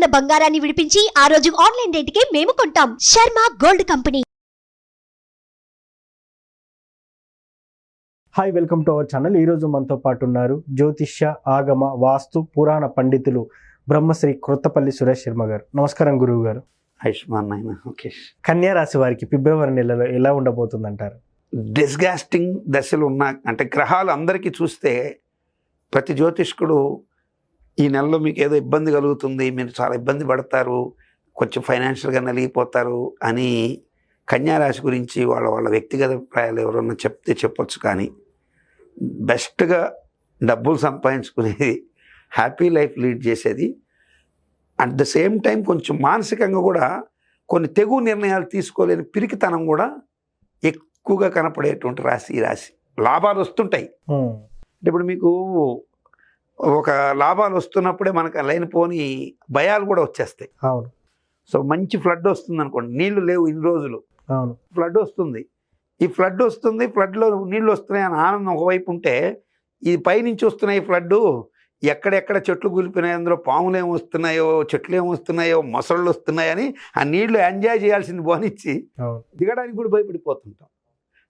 ఉన్న బంగారాన్ని విడిపించి ఆ రోజు ఆన్లైన్ రేటుకే మేము కొంటాం. Sharma gold company. Hi, welcome to our channel. ఈరోజు మనతో పాటు ఉన్నారు జ్యోతిష్య, ఆగమ, వాస్తు, పురాణ పండితులు బ్రహ్మశ్రీ క్రొత్తపల్లి సురేష్ శర్మ గారు. నమస్కారం గురువు గారు. ఆయుష్మాన్ నాయన. ఓకే. కన్యా రాశి వారికి ఫిబ్రవరి నెలలో ఎలా ఉండబోతుంది అంటారు? డిస్గాస్టింగ్ దశలు ఉన్న అంటే గ్రహాలు అందరికీ చూస్తే ప్రతి జ్యోతిష్కుడు ఈ నెలలో మీకు ఏదో ఇబ్బంది కలుగుతుంది, మీరు చాలా ఇబ్బంది పడతారు, కొంచెం ఫైనాన్షియల్గా నలిగిపోతారు అని కన్యా రాశి గురించి వాళ్ళ వాళ్ళ వ్యక్తిగత అభిప్రాయాలు ఎవరన్నా చెప్తే చెప్పొచ్చు. కానీ బెస్ట్గా డబ్బులు సంపాదించుకునేది, హ్యాపీ లైఫ్ లీడ్ చేసేది, అట్ ద సేమ్ టైం కొంచెం మానసికంగా కూడా కొన్ని తెగు నిర్ణయాలు తీసుకోలేని పిరికితనం కూడా ఎక్కువగా కనపడేటువంటి రాశి ఈ రాశి. లాభాలు వస్తుంటాయి. ఇప్పుడు మీకు ఒక లాభాలు వస్తున్నప్పుడే మనకు లేనిపోని భయాలు కూడా వచ్చేస్తాయి. అవును. సో మంచి ఫ్లడ్ వస్తుంది అనుకోండి, నీళ్లు లేవు ఇన్ని రోజులు, అవును, ఫ్లడ్ వస్తుంది. ఈ ఫ్లడ్ వస్తుంది, ఫ్లడ్లో నీళ్ళు వస్తున్నాయి అని ఆనందం ఒకవైపు ఉంటే, ఇది పైనుంచి వస్తున్నాయి ఫ్లడ్, ఎక్కడెక్కడ చెట్లు కూలిపోయినాయి, అందులో పాములు ఏమి వస్తున్నాయో, చెట్లు ఏమి వస్తున్నాయో, మొసళ్ళు వస్తున్నాయని ఆ నీళ్లు ఎంజాయ్ చేయాల్సింది పోనిచ్చి దిగడానికి కూడా భయపడిపోతుంటాం.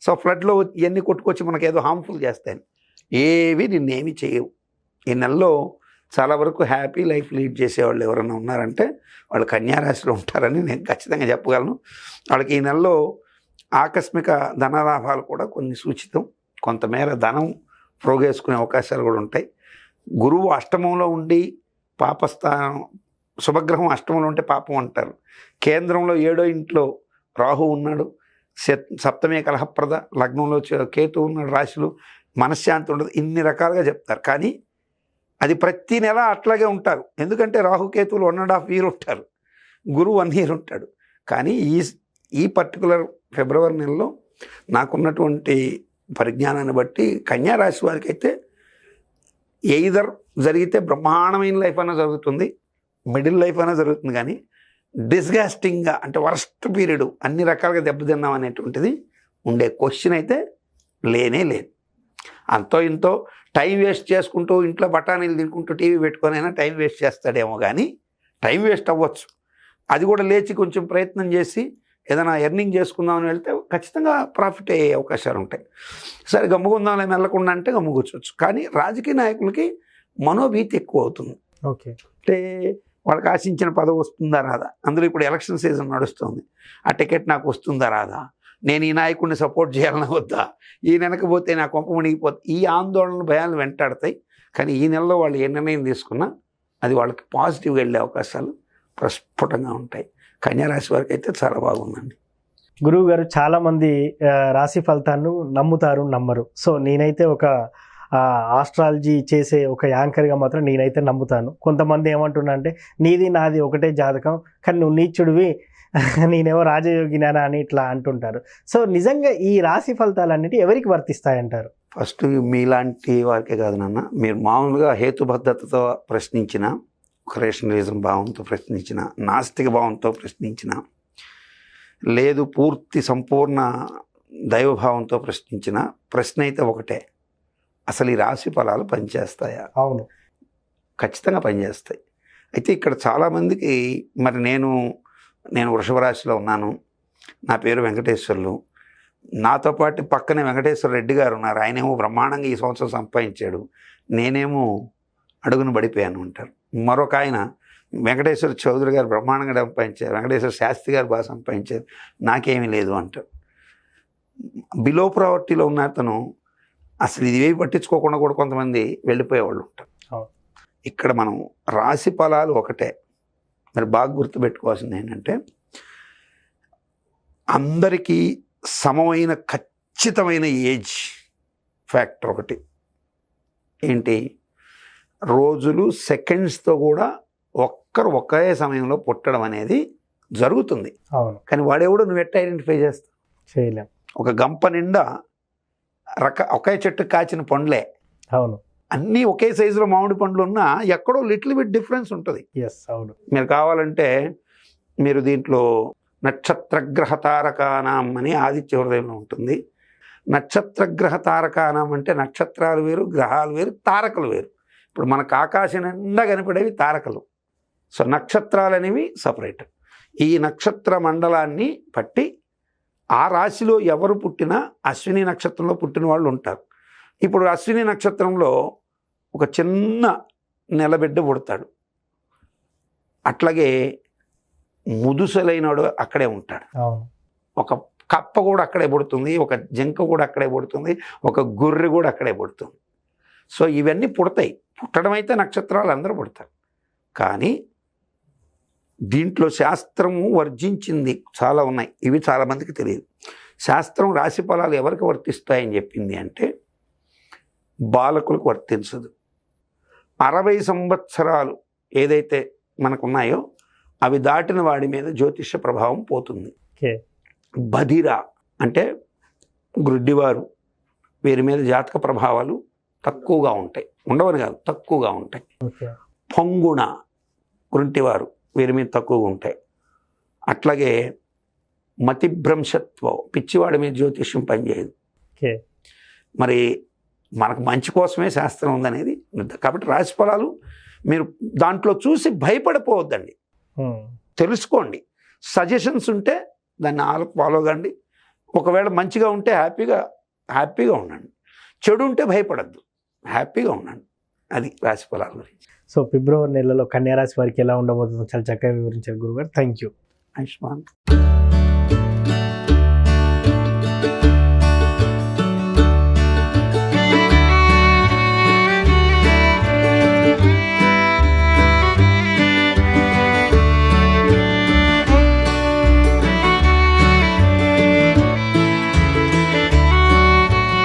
సో ఫ్లడ్లో ఇవన్నీ కొట్టుకొచ్చి మనకు ఏదో హార్మ్ఫుల్ చేస్తాయి. ఏవి నిన్నేమి చేయవు. ఈ నెలలో చాలా వరకు హ్యాపీ లైఫ్ లీడ్ చేసేవాళ్ళు ఎవరైనా ఉన్నారంటే వాళ్ళు కన్యారాశిలో ఉంటారని నేను ఖచ్చితంగా చెప్పగలను. వాళ్ళకి ఈ నెలలో ఆకస్మిక ధనలాభాలు కూడా కొన్ని సూచితం. కొంతమేర ధనం ప్రోగేసుకునే అవకాశాలు కూడా ఉంటాయి. గురువు అష్టమంలో ఉండి పాపస్థానం, శుభగ్రహం అష్టమంలో ఉంటే పాపం అంటారు. కేంద్రంలో 7వ ఇంట్లో రాహు ఉన్నాడు, సప్తమే కలహప్రద, లగ్నంలో కేతు ఉన్నాడు, రాశిలో మనశ్శాంతి ఉండదు, ఇన్ని రకాలుగా చెప్తారు. కానీ అది ప్రతి నెల అట్లాగే ఉంటారు. ఎందుకంటే రాహుకేతువులు 1.5 year ఉంటారు, గురువు 1 year ఉంటాడు. కానీ ఈ పర్టికులర్ ఫిబ్రవరి నెలలో నాకున్నటువంటి పరిజ్ఞానాన్ని బట్టి కన్యా రాశి వారికి అయితే ఎయిదర్ జరిగితే బ్రహ్మాండమైన లైఫ్ అయినా జరుగుతుంది, మిడిల్ లైఫ్ అయినా జరుగుతుంది. కానీ డిస్గాస్టింగ్గా అంటే వర్స్ట్ పీరియడ్, అన్ని రకాలుగా దెబ్బతిన్నాం అనేటువంటిది ఉండే క్వశ్చన్ అయితే లేనే లేదు. అంతో ఇంతో టైం వేస్ట్ చేసుకుంటూ ఇంట్లో బఠానీలు తినుకుంటూ టీవీ పెట్టుకొని అయినా టైం వేస్ట్ చేస్తాడేమో, కానీ టైం వేస్ట్ అవ్వచ్చు. అది కూడా లేచి కొంచెం ప్రయత్నం చేసి ఏదైనా ఎర్నింగ్ చేసుకుందామని వెళ్తే ఖచ్చితంగా ప్రాఫిట్ అయ్యే అవకాశాలు ఉంటాయి. సరే గమ్ముకుందాంలో వెళ్ళకుండా అంటే గమ్ముకూర్చోవచ్చు. కానీ రాజకీయ నాయకులకి మనోభీతి ఎక్కువ అవుతుంది. ఓకే. అంటే వాళ్ళకి ఆశించిన పదవి వస్తుందా రాదా, అందులో ఇప్పుడు ఎలక్షన్ సీజన్ నడుస్తుంది, ఆ టికెట్ నాకు వస్తుందా రాదా, నేను ఈ నాయకుడిని సపోర్ట్ చేయాలన్నా వద్దా, ఈ వెనకపోతే నా కొంప మునిగిపోతే, ఈ ఆందోళన భయాలు వెంటాడతాయి. కానీ ఈ నెలలో వాళ్ళు ఏ నిర్ణయం తీసుకున్నా అది వాళ్ళకి పాజిటివ్గా వెళ్ళే అవకాశాలు ప్రస్ఫుటంగా ఉంటాయి. కన్యారాశి వారికి అయితే చాలా బాగుందండి. గురువు గారు, చాలామంది రాశి ఫలితాన్ని నమ్ముతారు, నమ్మరు. సో నేనైతే ఒక ఆస్ట్రాలజీ చేసే ఒక యాంకర్గా మాత్రం నేనైతే నమ్ముతాను. కొంతమంది ఏమంటున్నా అంటే నీది నాది ఒకటే జాతకం, కానీ నువ్వు నీచుడివి, నేనేమో రాజయోగినానా అని ఇట్లా అంటుంటారు. సో నిజంగా ఈ రాశి ఫలితాలన్నిటి ఎవరికి వర్తిస్తాయంటారు? ఫస్ట్ మీలాంటి వారికే కాదు నాన్న, మీరు మామూలుగా హేతుబద్ధతతో ప్రశ్నించిన, ఒక రేషనలిజం భావంతో ప్రశ్నించిన, నాస్తిక భావంతో ప్రశ్నించిన, లేదు పూర్తి సంపూర్ణ దైవభావంతో ప్రశ్నించిన ప్రశ్న అయితే ఒకటే, అసలు ఈ రాశి ఫలాలు పనిచేస్తాయా? అవును, ఖచ్చితంగా పనిచేస్తాయి. అయితే ఇక్కడ చాలామందికి మరి నేను వృషభ రాశిలో ఉన్నాను, నా పేరు వెంకటేశ్వర్లు, నాతో పాటు పక్కనే వెంకటేశ్వర రెడ్డి గారు ఉన్నారు, ఆయనేమో బ్రహ్మాండంగా ఈ సంవత్సరం సంపాదించాడు, నేనేమో అడుగును పడిపోయాను అంటారు. మరొక ఆయన వెంకటేశ్వర చౌదరి గారు బ్రహ్మాండంగా సంపాదించారు, వెంకటేశ్వర శాస్త్రి గారు బాగా సంపాదించారు, నాకేమీ లేదు అంటారు. బిలో ప్రావర్టీలో ఉన్న అతను అసలు ఇది ఏవి పట్టించుకోకుండా కూడా కొంతమంది వెళ్ళిపోయేవాళ్ళు ఉంటారు. ఇక్కడ మనం రాశి ఫలాలు ఒకటే, మరి బాగా గుర్తుపెట్టుకోవాల్సింది ఏంటంటే అందరికీ సమమైన ఖచ్చితమైన ఏజ్ ఫ్యాక్టర్ ఒకటి ఏంటి, రోజులు సెకండ్స్తో కూడా ఒకే సమయంలో పుట్టడం అనేది జరుగుతుంది. అవును. కానీ వాడెవడో నువ్వు ఎట్లా ఐడెంటిఫై చేస్తావు? చేయలేం. ఒక గంప నిండా ఒకే చెట్టు కాచిన పండ్లే, అవును, అన్నీ ఒకే సైజులో మామిడి పండ్లు ఉన్నా ఎక్కడో లిటిల్ బిట్ డిఫరెన్స్ ఉంటుంది. అవును. మీరు కావాలంటే మీరు దీంట్లో నక్షత్రగ్రహ తారకానాం అని ఆదిత్య హృదయంలో ఉంటుంది. నక్షత్రగ్రహ తారకానాం అంటే నక్షత్రాలు వేరు, గ్రహాలు వేరు, తారకలు వేరు. ఇప్పుడు మనకు ఆకాశం నిండా కనపడేవి తారకలు, సో నక్షత్రాలు అనేవి సపరేట్. ఈ నక్షత్ర మండలాన్ని పట్టి ఆ రాశిలో ఎవరు పుట్టినా అశ్విని నక్షత్రంలో పుట్టిన వాళ్ళు ఉంటారు. ఇప్పుడు అశ్విని నక్షత్రంలో ఒక చిన్న నెలబిడ్డ పుడతాడు, అట్లాగే ముదుసలైనడు అక్కడే ఉంటాడు, ఒక కప్ప కూడా అక్కడే పుడుతుంది, ఒక జింక కూడా అక్కడే పుడుతుంది, ఒక గొర్రె కూడా అక్కడే పుడుతుంది. సో ఇవన్నీ పుడతాయి. పుట్టడం అయితే నక్షత్రాలు అందరూ పుడతారు. కానీ దీంట్లో శాస్త్రము వర్జించింది చాలా ఉన్నాయి. ఇవి చాలామందికి తెలియదు. శాస్త్రం రాశి ఫలాలు ఎవరికి వర్తిస్తాయని చెప్పింది అంటే బాలకులకు వర్తించదు. 60 సంవత్సరాలు ఏదైతే మనకున్నాయో అవి దాటిన వాడి మీద జ్యోతిష ప్రభావం పోతుంది. బధిర అంటే గ్రుడ్డివారు, వీరి మీద జాతక ప్రభావాలు తక్కువగా ఉంటాయి, ఉండవని కాదు తక్కువగా ఉంటాయి. పొంగుణ గుంటివారు, వీరి మీద తక్కువగా ఉంటాయి. అట్లాగే మతిభ్రంశత్వం, పిచ్చివాడి మీద జ్యోతిష్యం పనిచేయదు. మరి మనకు మంచి కోసమే శాస్త్రం ఉందనేది. కాబట్టి రాశి ఫలాలు మీరు దాంట్లో చూసి భయపడిపోవద్దండి, తెలుసుకోండి. సజెషన్స్ ఉంటే దాన్ని ఫాలో కండి. ఒకవేళ మంచిగా ఉంటే హ్యాపీగా ఉండండి, చెడు ఉంటే భయపడద్దు, హ్యాపీగా ఉండండి. అది రాశి ఫలాల గురించి. సో ఫిబ్రవరి నెలలో కన్యా రాశి వారికి ఎలా ఉండబోతుందో చాలా చక్కగా వివరించారు గురుగారు. Thank you. ఆయుష్మాన్.